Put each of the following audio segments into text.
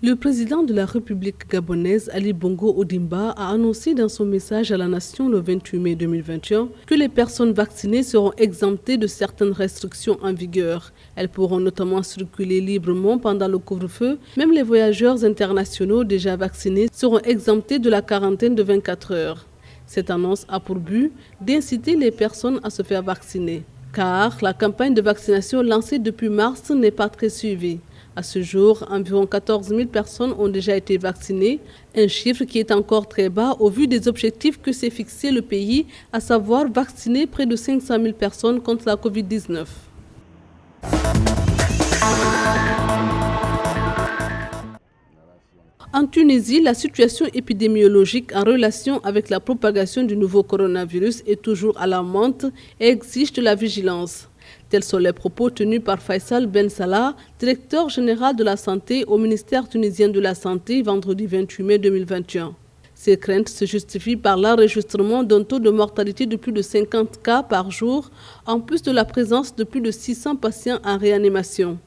Le président de la République gabonaise, Ali Bongo Ondimba, a annoncé dans son message à la nation le 28 mai 2021 que les personnes vaccinées seront exemptées de certaines restrictions en vigueur. Elles pourront notamment circuler librement pendant le couvre-feu. Même les voyageurs internationaux déjà vaccinés seront exemptés de la quarantaine de 24 heures. Cette annonce a pour but d'inciter les personnes à se faire vacciner, car la campagne de vaccination lancée depuis mars n'est pas très suivie. À ce jour, environ 14 000 personnes ont déjà été vaccinées, un chiffre qui est encore très bas au vu des objectifs que s'est fixé le pays, à savoir vacciner près de 500 000 personnes contre la Covid-19. En Tunisie, la situation épidémiologique en relation avec la propagation du nouveau coronavirus est toujours alarmante et exige de la vigilance. Tels sont les propos tenus par Faisal Ben Salah, directeur général de la santé au ministère tunisien de la Santé, vendredi 28 mai 2021. Ces craintes se justifient par l'enregistrement d'un taux de mortalité de plus de 50 cas par jour, en plus de la présence de plus de 600 patients en réanimation.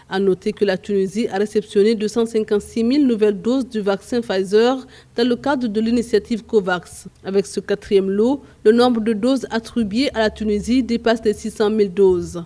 À noter que la Tunisie a réceptionné 256 000 nouvelles doses du vaccin Pfizer dans le cadre de l'initiative COVAX. Avec ce quatrième lot, le nombre de doses attribuées à la Tunisie dépasse les 600 000 doses.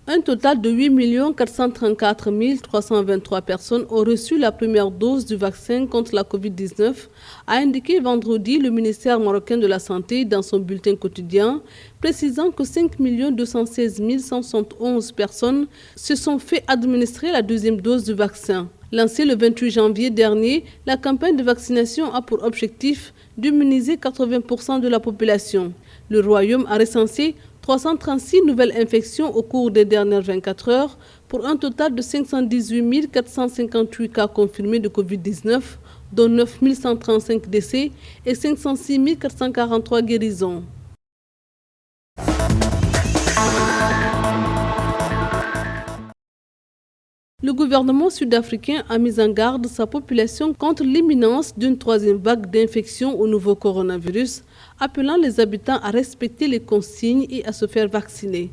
Un total de 8 434 323 personnes ont reçu la première dose du vaccin contre la Covid-19, a indiqué vendredi le ministère marocain de la Santé dans son bulletin quotidien, précisant que 5 216 171 personnes se sont fait administrer la deuxième dose du vaccin. Lancée le 28 janvier dernier, la campagne de vaccination a pour objectif d'immuniser 80% de la population. Le Royaume a recensé 336 nouvelles infections au cours des dernières 24 heures pour un total de 518 458 cas confirmés de Covid-19, dont 9 135 décès et 506 443 guérisons. Le gouvernement sud-africain a mis en garde sa population contre l'imminence d'une troisième vague d'infection au nouveau coronavirus, appelant les habitants à respecter les consignes et à se faire vacciner.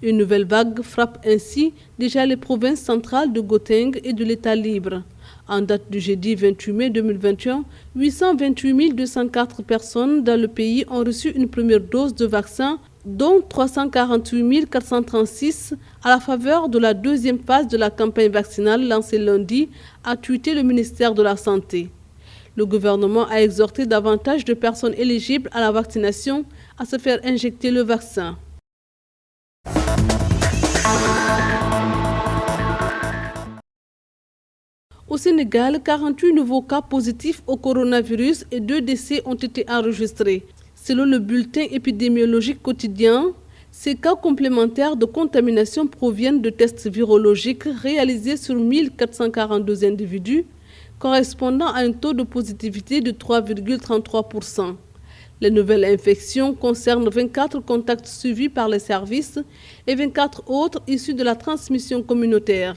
Une nouvelle vague frappe ainsi déjà les provinces centrales de Gauteng et de l'État libre. En date du jeudi 28 mai 2021, 828 204 personnes dans le pays ont reçu une première dose de vaccin, dont 348 436 à la faveur de la deuxième phase de la campagne vaccinale lancée lundi, a tweeté le ministère de la Santé. Le gouvernement a exhorté davantage de personnes éligibles à la vaccination à se faire injecter le vaccin. Au Sénégal, 48 nouveaux cas positifs au coronavirus et 2 décès ont été enregistrés. Selon le bulletin épidémiologique quotidien, ces cas complémentaires de contamination proviennent de tests virologiques réalisés sur 1442 individus, correspondant à un taux de positivité de 3,33%. Les nouvelles infections concernent 24 contacts suivis par les services et 24 autres issus de la transmission communautaire.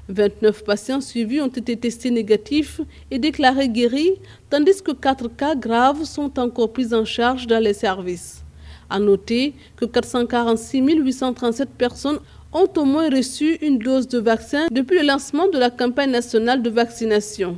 29 patients suivis ont été testés négatifs et déclarés guéris, tandis que 4 cas graves sont encore pris en charge dans les services. À noter que 446 837 personnes ont au moins reçu une dose de vaccin depuis le lancement de la campagne nationale de vaccination.